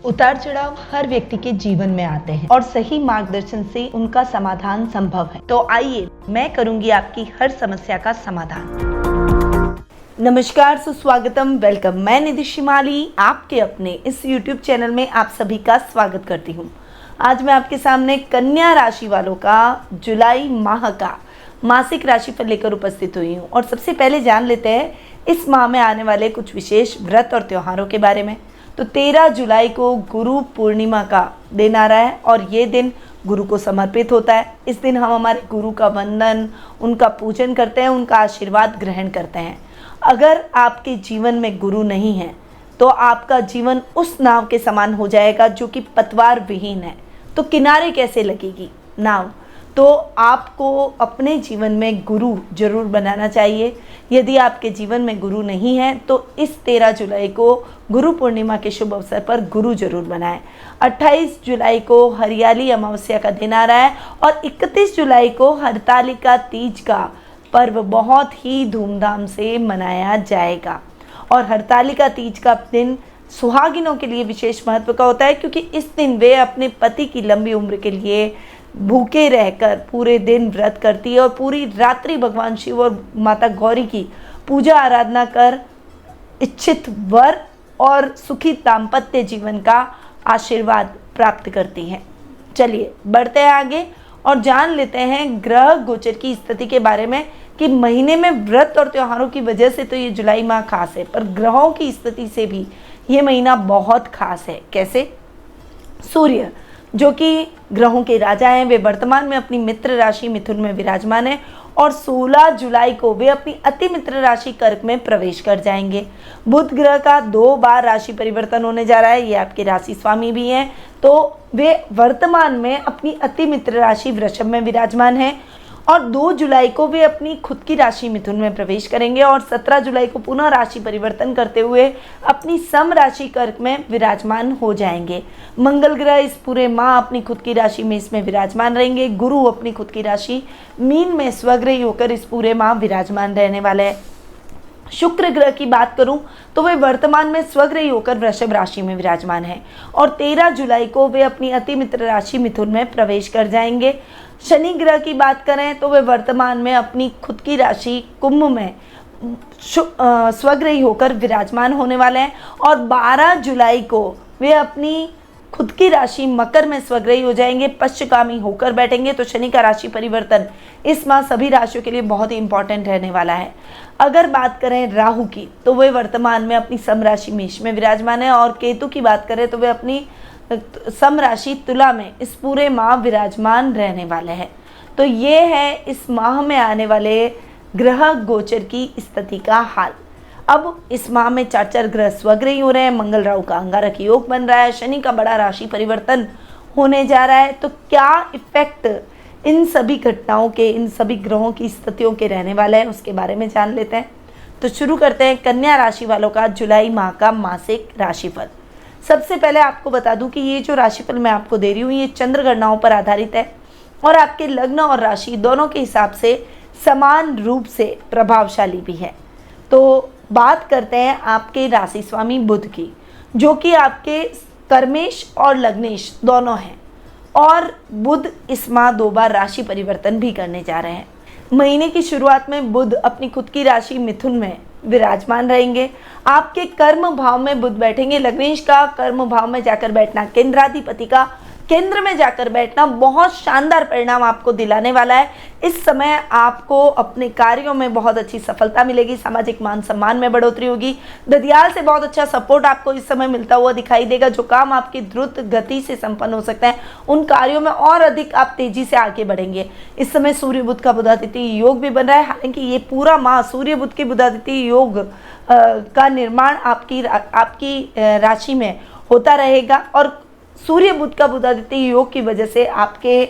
उतार चढ़ाव हर व्यक्ति के जीवन में आते हैं और सही मार्गदर्शन से उनका समाधान संभव है। तो आइए मैं करूंगी आपकी हर समस्या का समाधान। नमस्कार, सुस्वागतम, वेलकम। मैं निधि शिमाली आपके अपने इस YouTube चैनल में आप सभी का स्वागत करती हूँ। आज मैं आपके सामने कन्या राशि वालों का जुलाई माह का मासिक राशिफल लेकर उपस्थित हुई हूँ। और सबसे पहले जान लेते हैं इस माह में आने वाले कुछ विशेष व्रत और त्योहारों के बारे में। तो 13 जुलाई को गुरु पूर्णिमा का दिन आ रहा है और ये दिन गुरु को समर्पित होता है। इस दिन हम हमारे गुरु का वंदन, उनका पूजन करते हैं, उनका आशीर्वाद ग्रहण करते हैं। अगर आपके जीवन में गुरु नहीं है तो आपका जीवन उस नाव के समान हो जाएगा जो कि पतवार विहीन है। तो किनारे कैसे लगेगी नाव? तो आपको अपने जीवन में गुरु जरूर बनाना चाहिए। यदि आपके जीवन में गुरु नहीं है तो इस 13 जुलाई को गुरु पूर्णिमा के शुभ अवसर पर गुरु जरूर बनाएं। 28 जुलाई को हरियाली अमावस्या का दिन आ रहा है और 31 जुलाई को हरतालिका तीज का पर्व बहुत ही धूमधाम से मनाया जाएगा। और हरतालिका तीज का दिन सुहागिनों के लिए विशेष महत्व का होता है, क्योंकि इस दिन वे अपने पति की लंबी उम्र के लिए भूखे रहकर पूरे दिन व्रत करती है और पूरी रात्रि भगवान शिव और माता गौरी की पूजा आराधना कर इच्छित वर और सुखी दाम्पत्य जीवन का आशीर्वाद प्राप्त करती हैं। चलिए बढ़ते हैं आगे और जान लेते हैं ग्रह गोचर की स्थिति के बारे में कि महीने में व्रत और त्योहारों की वजह से तो ये जुलाई माह खास है, पर ग्रहों की स्थिति से भी ये महीना बहुत खास है। कैसे? सूर्य जो कि ग्रहों के राजा हैं, वे वर्तमान में अपनी मित्र राशि मिथुन में विराजमान है और 16 जुलाई को वे अपनी अति मित्र राशि कर्क में प्रवेश कर जाएंगे। बुध ग्रह का 2 बार राशि परिवर्तन होने जा रहा है, ये आपके राशि स्वामी भी हैं। तो वे वर्तमान में अपनी अति मित्र राशि वृषभ में विराजमान है और 2 जुलाई को वे अपनी खुद की राशि मिथुन में प्रवेश करेंगे और 17 जुलाई को पुनः राशि परिवर्तन करते हुए अपनी सम राशि कर्क में विराजमान हो जाएंगे। मंगल ग्रह इस पूरे माह अपनी खुद की राशि मेष में विराजमान रहेंगे। गुरु अपनी खुद की राशि मीन में स्वग्रही होकर इस पूरे माह विराजमान रहने वाले हैं। शुक्र ग्रह की बात करूं तो वे वर्तमान में स्वग्रही होकर वृषभ राशि में विराजमान है और 13 जुलाई को वे अपनी अति मित्र राशि मिथुन में प्रवेश कर जाएंगे। शनि ग्रह की बात करें तो वे वर्तमान में अपनी खुद की राशि कुंभ में स्वग्रही होकर विराजमान होने वाले हैं और 12 जुलाई को वे अपनी खुद की राशि मकर में स्वग्रही हो जाएंगे, पश्चगामी होकर बैठेंगे। तो शनि का राशि परिवर्तन इस माह सभी राशियों के लिए बहुत ही इंपॉर्टेंट रहने वाला है। अगर बात करें राहु की तो वे वर्तमान में अपनी सम राशि मेष में विराजमान है और केतु की बात करें तो वे अपनी सम राशि तुला में इस पूरे माह विराजमान रहने वाले हैं। तो ये है इस माह में आने वाले ग्रह गोचर की स्थिति का हाल। अब इस माह में 4 ग्रह स्वग्रही हो रहे हैं। मंगल राहु का अंगारक योग बन रहा है, शनि का बड़ा राशि परिवर्तन होने जा रहा है। तो क्या इफेक्ट इन सभी घटनाओं के, इन सभी ग्रहों की स्थितियों के रहने वाला है, उसके बारे में जान लेते हैं। तो शुरू करते हैं कन्या राशि वालों का जुलाई माह का मासिक राशिफल। सबसे पहले आपको बता दूं कि ये जो राशिफल मैं आपको दे रही हूँ ये चंद्र गणनाओं पर आधारित है और आपके लग्न और राशि दोनों के हिसाब से समान रूप से प्रभावशाली भी है। तो बात करते हैं आपके राशि स्वामी बुध की, जो कि आपके कर्मेश और लग्नेश दोनों हैं और बुध इस माह 2 बार राशि परिवर्तन भी करने जा रहे हैं। महीने की शुरुआत में बुध अपनी खुद की राशि मिथुन में विराजमान रहेंगे। आपके कर्म भाव में बुध बैठेंगे। लग्नेश का कर्म भाव में जाकर बैठना, केंद्राधिपति का केंद्र में जाकर बैठना बहुत शानदार परिणाम आपको दिलाने वाला है। इस समय आपको अपने कार्यों में बहुत अच्छी सफलता मिलेगी, सामाजिक मान सम्मान में बढ़ोतरी होगी। ददियाल से बहुत अच्छा सपोर्ट आपको इस समय मिलता हुआ दिखाई देगा। जो काम आपकी द्रुत गति से संपन्न हो सकते हैं उन कार्यों में और अधिक आप तेजी से आगे बढ़ेंगे। इस समय सूर्य बुध का बुधादित्य योग भी बन रहा है। हालांकि ये पूरा माह सूर्य बुध के बुधादित्य योग का निर्माण आपकी राशि में होता रहेगा और सूर्य बुध का बुधादित्य योग की वजह से आपके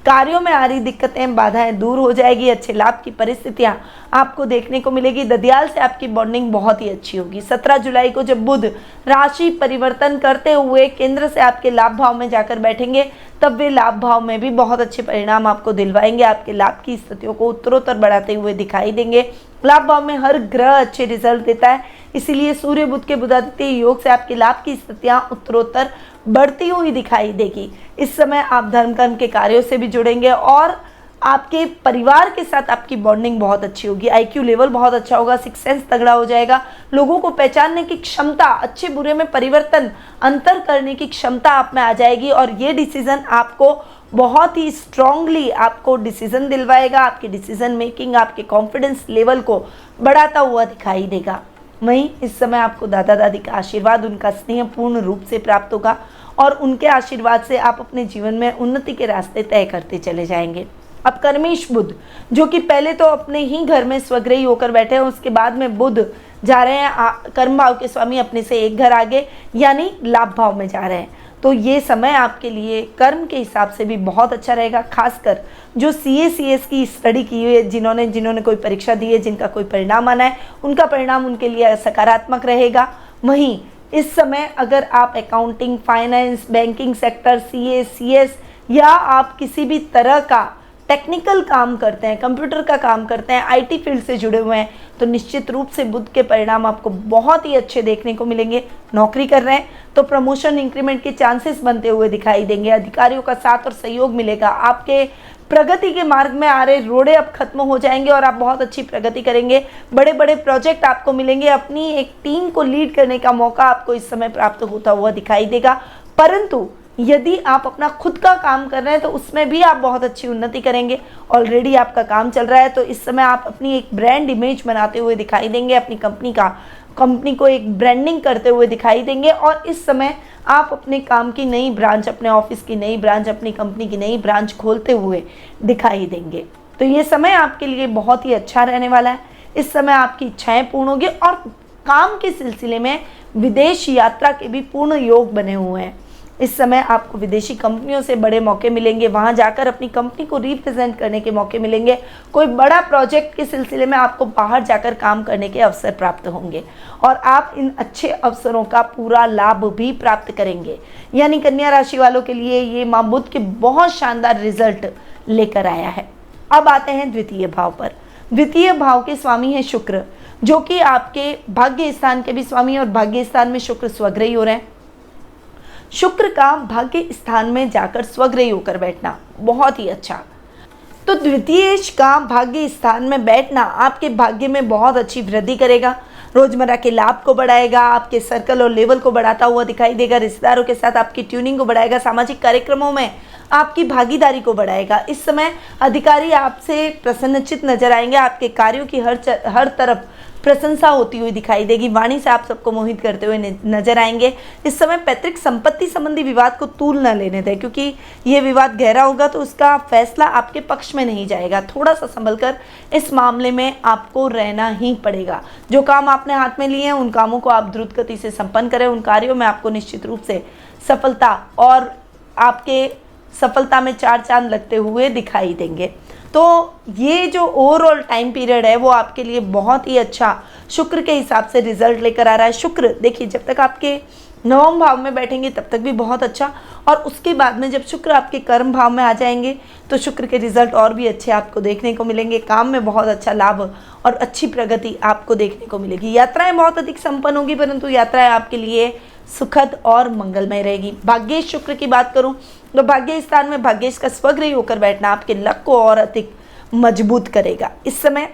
कार्यों में आ रही दिक्कतें, बाधाएं दूर हो जाएगी। अच्छे लाभ की परिस्थितियां आपको देखने को मिलेगी। ददियाल से आपकी बॉन्डिंग बहुत ही अच्छी होगी। 17 जुलाई को जब बुध राशि परिवर्तन करते हुए केंद्र से आपके लाभ भाव में जाकर बैठेंगे तब वे लाभ भाव में भी बहुत अच्छे परिणाम आपको दिलवाएंगे। आपके लाभ की स्थितियों को उत्तरोत्तर बढ़ाते हुए दिखाई देंगे। लाभ भाव में हर ग्रह अच्छे रिजल्ट देता है, इसीलिए सूर्य बुध के बुधादित्य योग से आपके लाभ की स्थितियां उत्तरोत्तर बढ़ती हुई दिखाई देगी। इस समय आप धर्म कर्म के कार्यों से भी जुड़ेंगे और आपके परिवार के साथ आपकी बॉन्डिंग बहुत अच्छी होगी। IQ लेवल बहुत अच्छा होगा, सिक्स सेंस तगड़ा हो जाएगा। लोगों को पहचानने की क्षमता, अच्छे बुरे में परिवर्तन, अंतर करने की क्षमता आप में आ जाएगी और ये डिसीजन आपको बहुत ही स्ट्रांगली आपको डिसीजन दिलवाएगा। आपकी डिसीजन मेकिंग, आपके कॉन्फिडेंस लेवल को बढ़ाता हुआ दिखाई देगा। वहीं इस समय आपको दादा दादी का आशीर्वाद, उनका स्नेह पूर्ण रूप से प्राप्त होगा और उनके आशीर्वाद से आप अपने जीवन में उन्नति के रास्ते तय करते चले जाएंगे। अब कर्मेश बुध, जो कि पहले तो अपने ही घर में स्वग्रही होकर बैठे हैं, उसके बाद में बुध जा रहे हैं कर्म भाव के स्वामी अपने से एक घर आगे, यानी लाभ भाव में जा रहे हैं। तो ये समय आपके लिए कर्म के हिसाब से भी बहुत अच्छा रहेगा। खासकर जो CA/CS की स्टडी की हुई है, जिन्होंने कोई परीक्षा दी है, जिनका कोई परिणाम आना है, उनका परिणाम उनके लिए सकारात्मक रहेगा। वहीं इस समय अगर आप accounting, finance, banking sector, CA/CS या आप किसी भी तरह का टेक्निकल काम करते हैं, कंप्यूटर का काम करते हैं, IT फील्ड से जुड़े हुए हैं, तो निश्चित रूप से बुध के परिणाम आपको बहुत ही अच्छे देखने को मिलेंगे। नौकरी कर रहे हैं तो प्रमोशन, इंक्रीमेंट के चांसेस बनते हुए दिखाई देंगे। अधिकारियों का साथ और सहयोग मिलेगा। आपके प्रगति के मार्ग में आ रहे रोड़े अब खत्म हो जाएंगे और आप बहुत अच्छी प्रगति करेंगे। बड़े बड़े प्रोजेक्ट आपको मिलेंगे। अपनी एक टीम को लीड करने का मौका आपको इस समय प्राप्त होता हुआ दिखाई देगा। परंतु यदि आप अपना खुद का काम कर रहे हैं तो उसमें भी आप बहुत अच्छी उन्नति करेंगे। ऑलरेडी आपका काम चल रहा है तो इस समय आप अपनी एक ब्रांड इमेज बनाते हुए दिखाई देंगे। अपनी कंपनी को एक ब्रांडिंग करते हुए दिखाई देंगे और इस समय आप अपने काम की नई ब्रांच, अपने ऑफिस की नई ब्रांच, अपनी कंपनी की नई ब्रांच खोलते हुए दिखाई देंगे। तो ये समय आपके लिए बहुत ही अच्छा रहने वाला है। इस समय आपकी इच्छाएं पूर्ण होगी और काम के सिलसिले में विदेश यात्रा के भी पूर्ण योग बने हुए हैं। इस समय आपको विदेशी कंपनियों से बड़े मौके मिलेंगे, वहां जाकर अपनी कंपनी को रिप्रेजेंट करने के मौके मिलेंगे। कोई बड़ा प्रोजेक्ट के सिलसिले में आपको बाहर जाकर काम करने के अवसर प्राप्त होंगे और आप इन अच्छे अवसरों का पूरा लाभ भी प्राप्त करेंगे। यानी कन्या राशि वालों के लिए ये माँ बुध के बहुत शानदार रिजल्ट लेकर आया है। अब आते हैं द्वितीय भाव पर। द्वितीय भाव के स्वामी है शुक्र, जो कि आपके भाग्य स्थान के भी स्वामी और भाग्य स्थान में शुक्र स्वग्रही हो रहे हैं। शुक्र का भाग्य स्थान में जाकर स्वग्रही होकर बैठना बहुत ही अच्छा। तो द्वितीय का भाग्य स्थान में बैठना आपके भाग्य में बहुत अच्छी वृद्धि करेगा। रोजमर्रा के लाभ को बढ़ाएगा, आपके सर्कल और लेवल को बढ़ाता हुआ दिखाई देगा। रिश्तेदारों के साथ आपकी ट्यूनिंग को बढ़ाएगा, सामाजिक कार्यक्रमों में आपकी भागीदारी को बढ़ाएगा। इस समय अधिकारी आपसे प्रसन्नचित नजर आएंगे। आपके कार्यों की हर तरफ प्रशंसा होती हुई दिखाई देगी। वाणी से आप सबको मोहित करते हुए नजर आएंगे। इस समय पैतृक संपत्ति संबंधी विवाद को तूल न लेने दें, क्योंकि ये विवाद गहरा होगा तो उसका फैसला आपके पक्ष में नहीं जाएगा। थोड़ा सा संभल कर इस मामले में आपको रहना ही पड़ेगा। जो काम आपने हाथ में लिए हैं उन कामों को आप द्रुत गति से संपन्न करें। उन कार्यों में आपको निश्चित रूप से सफलता और आपके सफलता में चार चांद लगते हुए दिखाई देंगे। तो ये जो ओवरऑल टाइम पीरियड है वो आपके लिए बहुत ही अच्छा शुक्र के हिसाब से रिजल्ट लेकर आ रहा है। शुक्र देखिए जब तक आपके नवम भाव में बैठेंगे तब तक भी बहुत अच्छा, और उसके बाद में जब शुक्र आपके कर्म भाव में आ जाएंगे तो शुक्र के रिजल्ट और भी अच्छे आपको देखने को मिलेंगे। काम में बहुत अच्छा लाभ और अच्छी प्रगति आपको देखने को मिलेगी। यात्राएं बहुत अधिक संपन्न होगी, परंतु यात्राएं आपके लिए सुखद और मंगलमय रहेगी। भाग्येश शुक्र की बात करूं तो भाग्य स्थान में भाग्येश का स्वग्रही होकर बैठना आपके लक को और अधिक मजबूत करेगा। इस समय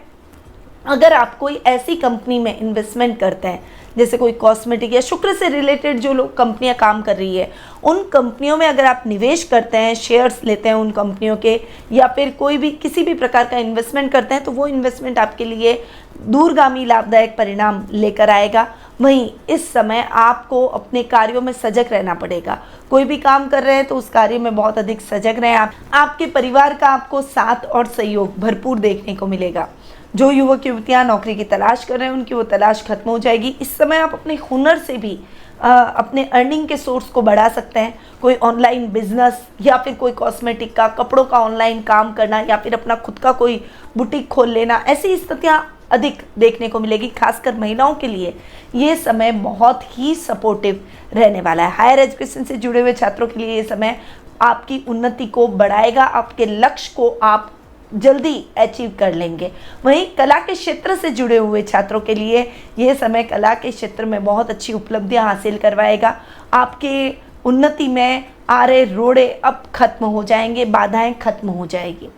अगर आप कोई ऐसी कंपनी में इन्वेस्टमेंट करते हैं जैसे कोई कॉस्मेटिक या शुक्र से रिलेटेड जो लोग कंपनियां काम कर रही है, उन कंपनियों में अगर आप निवेश करते हैं, शेयर्स लेते हैं उन कंपनियों के, या फिर कोई भी किसी भी प्रकार का इन्वेस्टमेंट करते हैं, तो वो इन्वेस्टमेंट आपके लिए दूरगामी लाभदायक परिणाम लेकर आएगा। वहीं इस समय आपको अपने कार्यों में सजग रहना पड़ेगा। कोई भी काम कर रहे हैं तो उस कार्य में बहुत अधिक सजग रहें। आपके परिवार का आपको साथ और सहयोग भरपूर देखने को मिलेगा। जो युवक युवतियां नौकरी की तलाश कर रहे हैं उनकी वो तलाश खत्म हो जाएगी। इस समय आप अपने हुनर से भी अपने अर्निंग के सोर्स को बढ़ा सकते हैं। कोई ऑनलाइन बिजनेस या फिर कोई कॉस्मेटिक का, कपड़ों का ऑनलाइन काम करना या फिर अपना खुद का कोई बुटीक खोल लेना, ऐसी स्थितियां अधिक देखने को मिलेगी। खासकर महिलाओं के लिए ये समय बहुत ही सपोर्टिव रहने वाला है। हायर एजुकेशन से जुड़े हुए छात्रों के लिए ये समय आपकी उन्नति को बढ़ाएगा। आपके लक्ष्य को आप जल्दी अचीव कर लेंगे। वहीं कला के क्षेत्र से जुड़े हुए छात्रों के लिए यह समय कला के क्षेत्र में बहुत अच्छी उपलब्धियां हासिल करवाएगा। आपके उन्नति में आ रहे रोड़े अब खत्म हो जाएंगे, बाधाएं खत्म हो जाएगी।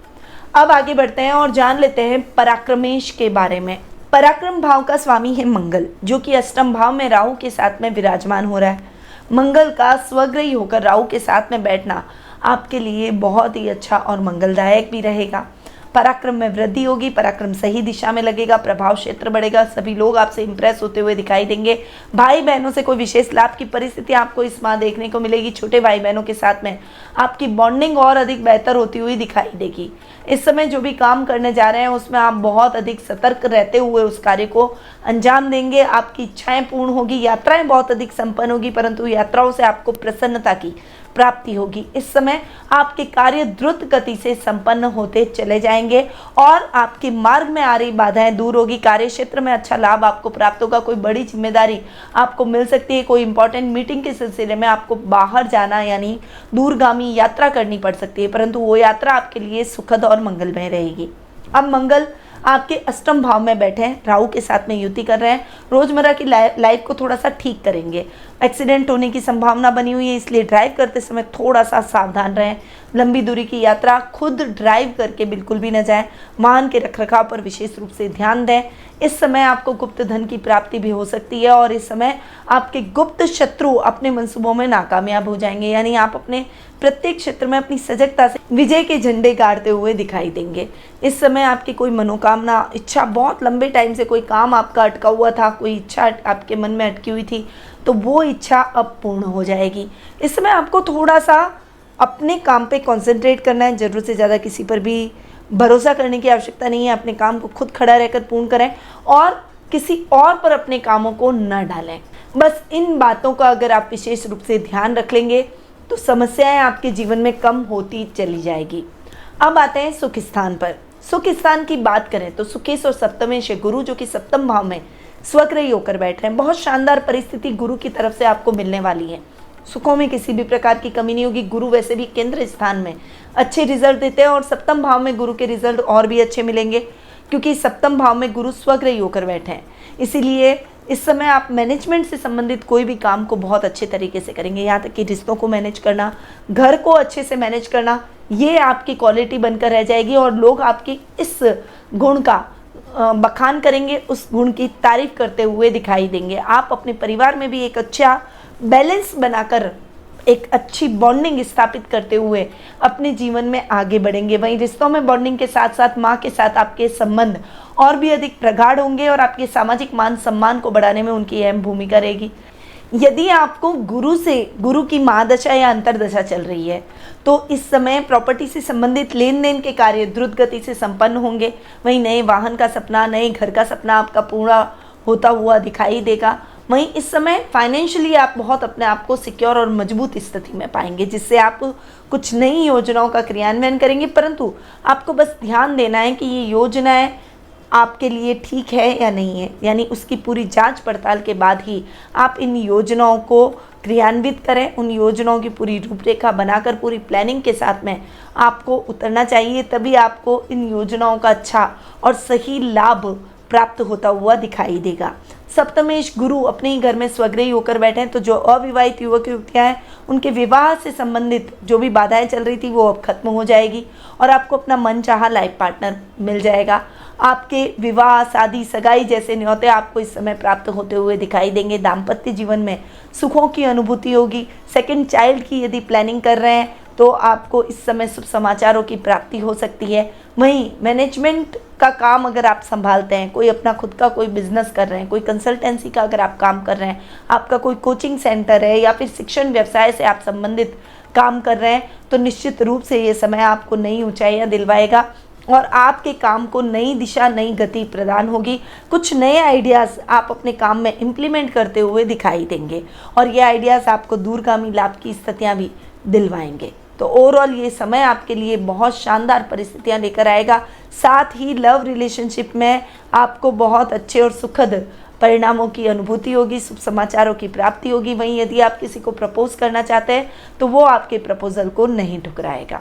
अब आगे बढ़ते हैं और जान लेते हैं पराक्रमेश के बारे में। पराक्रम भाव का स्वामी है मंगल, जो कि अष्टम भाव में राहु के साथ में विराजमान हो रहा है। मंगल का स्वग्रही होकर राहु के साथ में बैठना आपके लिए बहुत ही अच्छा और मंगलदायक भी रहेगा। पराक्रम में वृद्धि होगी, पराक्रम सही दिशा में लगेगा, प्रभाव क्षेत्र बढ़ेगा, सभी लोग आपसे इंप्रेस होते हुए दिखाई देंगे। भाई बहनों से कोई विशेष लाभ की परिस्थिति आपको इस माह देखने को मिलेगी। छोटे भाई बहनों के साथ में आपकी बॉन्डिंग और अधिक बेहतर होती हुई दिखाई देगी। इस समय जो भी काम करने जा रहे हैं उसमें आप बहुत अधिक सतर्क रहते हुए उस कार्य को अंजाम देंगे। आपकी इच्छाएं पूर्ण होगी, यात्राएं बहुत अधिक संपन्न होगी, परंतु यात्राओं से आपको प्रसन्नता की प्राप्ति होगी। इस समय आपके कार्य द्रुत गति से संपन्न होते चले जाएंगे और आपके मार्ग में आ रही बाधाएं दूर होगी। कार्य क्षेत्र में अच्छा लाभ आपको प्राप्त होगा। कोई बड़ी जिम्मेदारी आपको मिल सकती है। कोई इंपॉर्टेंट मीटिंग के सिलसिले में आपको बाहर जाना यानी दूरगामी यात्रा करनी पड़ सकती है, परंतु वो यात्रा आपके लिए सुखद और मंगलमय रहेगी। अब मंगल आपके अष्टम भाव में बैठे हैं, राहु के साथ में युति कर रहे हैं। रोजमर्रा की लाइफ को थोड़ा सा ठीक करेंगे। एक्सीडेंट होने की संभावना बनी हुई है, इसलिए ड्राइव करते समय थोड़ा सा सावधान रहें। लंबी दूरी की यात्रा खुद ड्राइव करके बिल्कुल भी न जाएं। वाहन के रखरखाव पर विशेष रूप से ध्यान दें। इस समय आपको गुप्त धन की प्राप्ति भी हो सकती है और इस समय आपके गुप्त शत्रु अपने मंसूबों में नाकामयाब हो जाएंगे, यानी आप अपने प्रत्येक क्षेत्र में अपनी सजगता से विजय के झंडे गाड़ते हुए दिखाई देंगे। इस समय आपकी कोई मनोकामना, इच्छा, बहुत लंबे टाइम से कोई काम आपका अटका हुआ था, कोई इच्छा आपके मन में अटकी हुई थी, तो वो इच्छा अब पूर्ण हो जाएगी। इस समय आपको थोड़ा सा अपने काम पे कंसंट्रेट करना है। ज़रूरत से ज़्यादा किसी पर भी भरोसा करने की आवश्यकता नहीं है। अपने काम को खुद खड़ा रहकर पूर्ण करें और किसी और पर अपने कामों को न डालें। बस इन बातों का अगर आप विशेष रूप से ध्यान रख लेंगे तो समस्याएं आपके जीवन में कम होती चली जाएगी। अब आते हैं सुख स्थान पर। सुख स्थान की बात करें तो सुकेश और सप्तमेश गुरु, जो कि सप्तम भाव में स्वग्रही होकर बैठे हैं। बहुत शानदार परिस्थिति गुरु की तरफ से आपको मिलने वाली है। सुखों में किसी भी प्रकार की कमी नहीं होगी। गुरु वैसे भी केंद्र स्थान में अच्छे रिजल्ट देते हैं और सप्तम भाव में गुरु के रिजल्ट और भी अच्छे मिलेंगे, क्योंकि सप्तम भाव में गुरु स्वग्रही होकर बैठे हैं। इसीलिए इस समय आप मैनेजमेंट से संबंधित कोई भी काम को बहुत अच्छे तरीके से करेंगे। यहाँ तक कि रिश्तों को मैनेज करना, घर को अच्छे से मैनेज करना, ये आपकी क्वालिटी बनकर रह जाएगी और लोग आपकी इस गुण का बखान करेंगे, उस गुण की तारीफ करते हुए दिखाई देंगे। आप अपने परिवार में भी एक अच्छा बैलेंस बनाकर एक अच्छी बॉन्डिंग स्थापित करते हुए अपने जीवन में आगे बढ़ेंगे। वहीं रिश्तों में बॉन्डिंग के साथ साथ माँ के साथ आपके संबंध और भी अधिक प्रगाढ़ होंगे और आपके सामाजिक मान सम्मान को बढ़ाने में उनकी अहम भूमिका रहेगी। यदि आपको गुरु की महादशा या अंतरदशा चल रही है तो इस समय प्रॉपर्टी से संबंधित लेन देन के कार्य द्रुत गति से संपन्न होंगे। वहीं नए वाहन का सपना, नए घर का सपना आपका पूरा होता हुआ दिखाई देगा। वहीं इस समय फाइनेंशियली आप बहुत अपने आप को सिक्योर और मजबूत स्थिति में पाएंगे, जिससे आप कुछ नई योजनाओं का क्रियान्वयन करेंगे। परंतु आपको बस ध्यान देना है कि ये योजनाएं आपके लिए ठीक है या नहीं है, यानी उसकी पूरी जांच पड़ताल के बाद ही आप इन योजनाओं को क्रियान्वित करें। उन योजनाओं की पूरी रूपरेखा बनाकर पूरी प्लानिंग के साथ में आपको उतरना चाहिए, तभी आपको इन योजनाओं का अच्छा और सही लाभ प्राप्त होता हुआ दिखाई देगा। सप्तमेश गुरु अपने ही घर में स्वग्रही होकर बैठे हैं, तो जो अविवाहित युवक युवतियाँ हैं उनके विवाह से संबंधित जो भी बाधाएं चल रही थी वो अब खत्म हो जाएगी और आपको अपना मनचाहा लाइफ पार्टनर मिल जाएगा। आपके विवाह, शादी, सगाई जैसे न्योते आपको इस समय प्राप्त होते हुए दिखाई देंगे। दाम्पत्य जीवन में सुखों की अनुभूति होगी। सेकंड चाइल्ड की यदि प्लानिंग कर रहे हैं तो आपको इस समय शुभ समाचारों की प्राप्ति हो सकती है। वहीं मैनेजमेंट का काम अगर आप संभालते हैं, कोई अपना खुद का कोई बिजनेस कर रहे हैं, कोई कंसल्टेंसी का अगर आप काम कर रहे हैं, आपका कोई कोचिंग सेंटर है या फिर शिक्षण व्यवसाय से आप संबंधित काम कर रहे हैं, तो निश्चित रूप से ये समय आपको नई ऊंचाइयां दिलवाएगा और आपके काम को नई दिशा, नई गति प्रदान होगी। कुछ नए आइडियाज़ आप अपने काम में इम्प्लीमेंट करते हुए दिखाई देंगे और ये आइडियाज़ आपको दूरगामी लाभ की स्थितियाँ भी दिलवाएंगे। तो ओवरऑल ये समय आपके लिए बहुत शानदार परिस्थितियां लेकर आएगा। साथ ही लव रिलेशनशिप में आपको बहुत अच्छे और सुखद परिणामों की अनुभूति होगी, शुभ समाचारों की प्राप्ति होगी। वहीं यदि आप किसी को प्रपोज करना चाहते हैं तो वो आपके प्रपोजल को नहीं ठुकराएगा।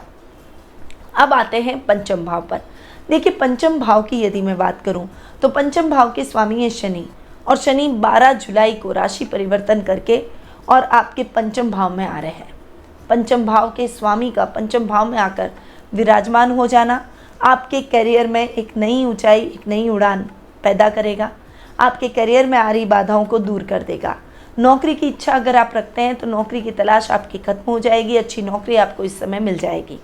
अब आते हैं पंचम भाव पर। देखिए, पंचम भाव की यदि मैं बात करूं तो पंचम भाव के स्वामी है शनि और शनि 12 जुलाई को राशि परिवर्तन करके और आपके पंचम भाव में आ रहे हैं। पंचम भाव के स्वामी का पंचम भाव में आकर विराजमान हो जाना आपके करियर में एक नई ऊंचाई, एक नई उड़ान पैदा करेगा। आपके करियर में आ रही बाधाओं को दूर कर देगा। नौकरी की इच्छा अगर आप रखते हैं तो नौकरी की तलाश आपकी खत्म हो जाएगी। अच्छी नौकरी आपको इस समय मिल जाएगी।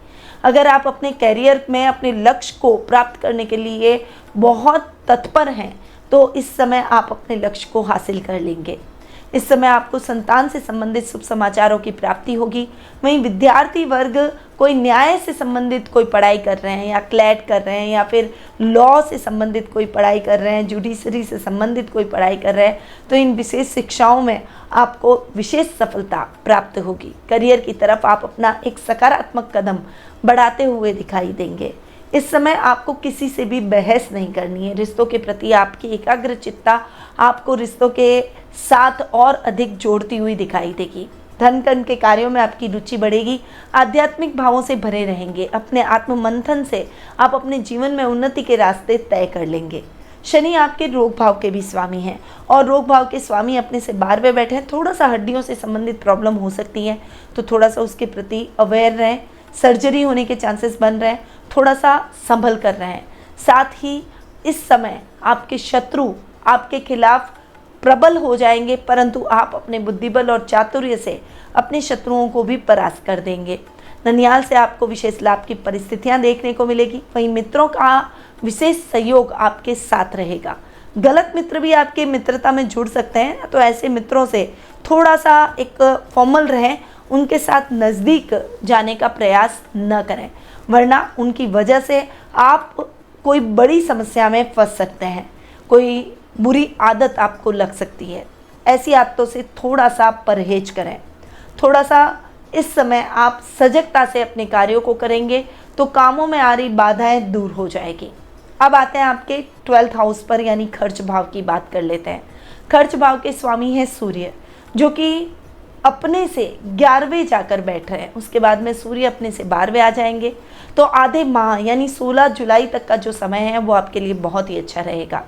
अगर आप अपने करियर में अपने लक्ष्य को प्राप्त करने के लिए बहुत तत्पर हैं तो इस समय आप अपने लक्ष्य को हासिल कर लेंगे। इस समय आपको संतान से संबंधित शुभ समाचारों की प्राप्ति होगी। वहीं विद्यार्थी वर्ग कोई न्याय से संबंधित कोई पढ़ाई कर रहे हैं या क्लैट कर रहे हैं या फिर लॉ से संबंधित कोई पढ़ाई कर रहे हैं, जुडिशरी से संबंधित कोई पढ़ाई कर रहे हैं, तो इन विशेष शिक्षाओं में आपको विशेष सफलता प्राप्त होगी। करियर की तरफ आप अपना एक सकारात्मक कदम बढ़ाते हुए दिखाई देंगे। इस समय आपको किसी से भी बहस नहीं करनी है। रिश्तों के प्रति आपकी एकाग्रचित्ता आपको रिश्तों के साथ और अधिक जोड़ती हुई दिखाई देगी। धन कर्म के कार्यों में आपकी रुचि बढ़ेगी। आध्यात्मिक भावों से भरे रहेंगे। अपने आत्म मंथन से आप अपने जीवन में उन्नति के रास्ते तय कर लेंगे। शनि आपके रोग भाव के भी स्वामी हैं और रोग भाव के स्वामी अपने से 12वें बैठे हैं। थोड़ा सा हड्डियों से संबंधित प्रॉब्लम हो सकती है तो थोड़ा सा उसके प्रति अवेयर रहें। सर्जरी होने के चांसेस बन रहे हैं, थोड़ा सा संभल कर रहे हैं। साथ ही इस समय आपके शत्रु आपके खिलाफ प्रबल हो जाएंगे, परंतु आप अपने बुद्धिबल और चातुर्य से अपने शत्रुओं को भी परास्त कर देंगे। ननिहाल से आपको विशेष लाभ की परिस्थितियां देखने को मिलेगी। वहीं मित्रों का विशेष सहयोग आपके साथ रहेगा। गलत मित्र भी आपके मित्रता में जुड़ सकते हैं, तो ऐसे मित्रों से थोड़ा सा एक फॉर्मल रहें, उनके साथ नज़दीक जाने का प्रयास न करें, वरना उनकी वजह से आप कोई बड़ी समस्या में फंस सकते हैं। कोई बुरी आदत आपको लग सकती है। ऐसी आदतों से थोड़ा सा परहेज करें। थोड़ा सा इस समय आप सजगता से अपने कार्यों को करेंगे तो कामों में आ रही बाधाएं दूर हो जाएगी। अब आते हैं आपके 12th हाउस पर, यानी खर्च भाव की बात कर लेते हैं। खर्च भाव के स्वामी हैं सूर्य, जो कि अपने से 11वें जाकर बैठ रहे हैं। उसके बाद में सूर्य अपने से 12वें आ जाएंगे। तो आधे माह यानी 16 जुलाई तक का जो समय है वो आपके लिए बहुत ही अच्छा रहेगा।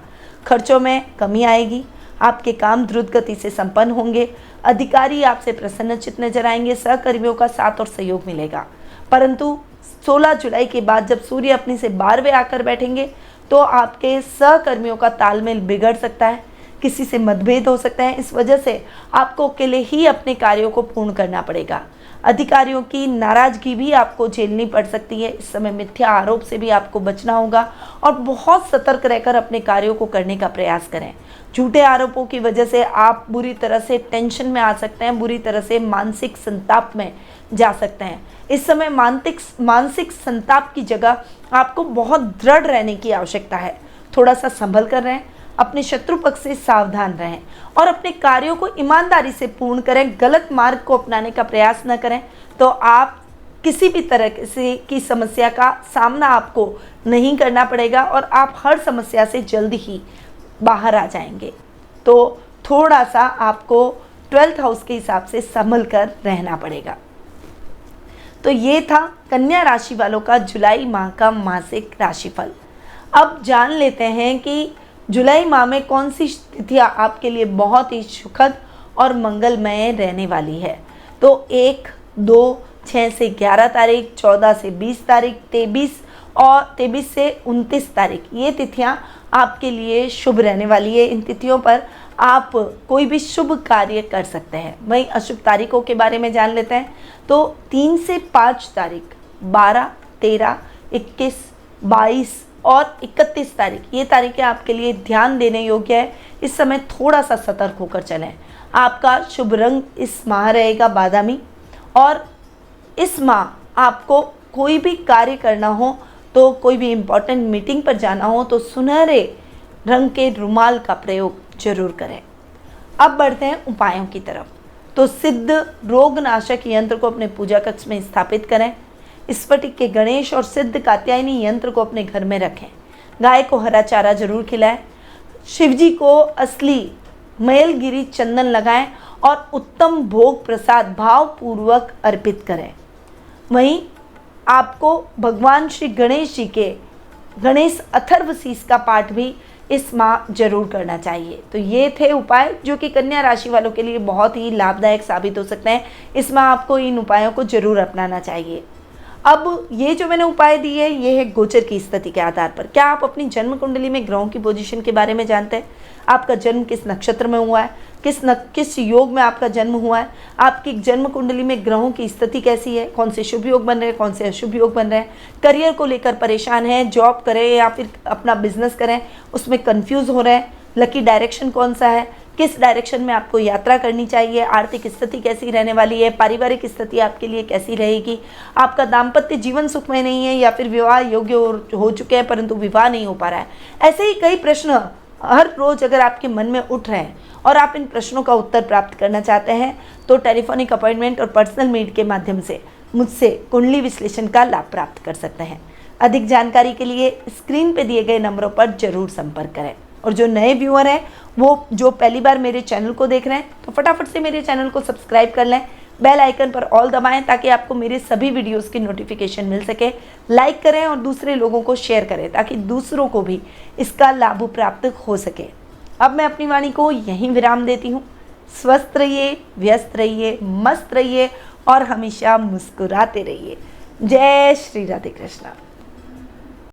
खर्चों में कमी आएगी। आपके काम द्रुत गति से संपन्न होंगे। अधिकारी आपसे प्रसन्नचित्त नजर आएंगे। सहकर्मियों का साथ और सहयोग मिलेगा। परंतु 16 जुलाई के बाद जब सूर्य अपने से 12वें आकर बैठेंगे तो आपके सहकर्मियों का तालमेल बिगड़ सकता है। किसी से मतभेद हो सकता है। इस वजह से आपको अकेले ही अपने कार्यों को पूर्ण करना पड़ेगा। अधिकारियों की नाराजगी भी आपको झेलनी पड़ सकती है। इस समय मिथ्या आरोप से भी आपको बचना होगा और बहुत सतर्क रहकर अपने कार्यों को करने का प्रयास करें। झूठे आरोपों की वजह से आप बुरी तरह से टेंशन में आ सकते हैं, बुरी तरह से मानसिक संताप में जा सकते हैं। इस समय मानसिक संताप की जगह आपको बहुत दृढ़ रहने की आवश्यकता है। थोड़ा सा संभल कर रहें, अपने शत्रु पक्ष से सावधान रहें और अपने कार्यों को ईमानदारी से पूर्ण करें। गलत मार्ग को अपनाने का प्रयास न करें तो आप किसी भी तरह की समस्या का सामना आपको नहीं करना पड़ेगा और आप हर समस्या से जल्द ही बाहर आ जाएंगे। तो थोड़ा सा आपको 12th हाउस के हिसाब से संभल कर रहना पड़ेगा। तो ये था कन्या राशि वालों का जुलाई माह का मासिक राशिफल। अब जान लेते हैं कि जुलाई माह में कौन सी तिथियां आपके लिए बहुत ही सुखद और मंगलमय रहने वाली है। तो 1, 2, 6 से 11 तारीख, 14 से 20 तारीख, 23 से 29 तारीख, ये तिथियां आपके लिए शुभ रहने वाली है। इन तिथियों पर आप कोई भी शुभ कार्य कर सकते हैं। वहीं अशुभ तारीखों के बारे में जान लेते हैं। तो 3 से 5 तारीख, 12, 13, 21, 22 और 31 तारीख, ये तारीखें आपके लिए ध्यान देने योग्य है। इस समय थोड़ा सा सतर्क होकर चलें। आपका शुभ रंग इस माह रहेगा बादामी और इस माह आपको कोई भी कार्य करना हो, तो कोई भी इम्पोर्टेंट मीटिंग पर जाना हो तो सुनहरे रंग के रुमाल का प्रयोग जरूर करें। अब बढ़ते हैं उपायों की तरफ। तो सिद्ध रोगनाशक यंत्र को अपने पूजा कक्ष में स्थापित करें। स्फटिक के गणेश और सिद्ध कात्यायनी यंत्र को अपने घर में रखें। गाय को हरा चारा जरूर खिलाएं। शिवजी को असली मैलगिरी चंदन लगाएं और उत्तम भोग प्रसाद भावपूर्वक अर्पित करें। वहीं आपको भगवान श्री गणेश जी के गणेश अथर्वशीष का पाठ भी इस माह जरूर करना चाहिए। तो ये थे उपाय जो कि कन्या राशि वालों के लिए बहुत ही लाभदायक साबित हो सकते हैं। इस माह आपको इन उपायों को जरूर अपनाना चाहिए। अब ये जो मैंने उपाय दिए हैं ये है गोचर की स्थिति के आधार पर। क्या आप अपनी जन्म कुंडली में ग्रहों की पोजीशन के बारे में जानते हैं? आपका जन्म किस नक्षत्र में हुआ है, किस योग में आपका जन्म हुआ है, आपकी जन्म कुंडली में ग्रहों की स्थिति कैसी है, कौन से शुभ योग बन रहे हैं, कौन से अशुभ योग बन रहे हैं, करियर को लेकर परेशान हैं, जॉब करें या फिर अपना बिजनेस करें उसमें कंफ्यूज हो रहे हैं, लकी डायरेक्शन कौन सा है, किस डायरेक्शन में आपको यात्रा करनी चाहिए, आर्थिक स्थिति कैसी रहने वाली है, पारिवारिक स्थिति आपके लिए कैसी रहेगी, आपका दाम्पत्य जीवन सुखमय नहीं है या फिर विवाह योग्य हो चुके हैं परंतु विवाह नहीं हो पा रहा है। ऐसे ही कई प्रश्न हर रोज अगर आपके मन में उठ रहे हैं और आप इन प्रश्नों का उत्तर प्राप्त करना चाहते हैं तो टेलीफोनिक अपॉइंटमेंट और पर्सनल मीट के माध्यम से मुझसे कुंडली विश्लेषण का लाभ प्राप्त कर सकते हैं। अधिक जानकारी के लिए स्क्रीन पे दिए गए नंबरों पर जरूर संपर्क करें। और जो नए व्यूअर हैं वो जो पहली बार मेरे चैनल को देख रहे हैं तो फटाफट से मेरे चैनल को सब्सक्राइब कर लें, बेल आइकन पर ऑल दबाएं ताकि आपको मेरे सभी वीडियोस की नोटिफिकेशन मिल सके। लाइक करें और दूसरे लोगों को शेयर करें ताकि दूसरों को भी इसका लाभ प्राप्त हो सके। अब मैं अपनी वाणी को यहीं विराम देती हूँ। स्वस्थ रहिए, व्यस्त रहिए, मस्त रहिए और हमेशा मुस्कुराते रहिए। जय श्री राधे कृष्णा।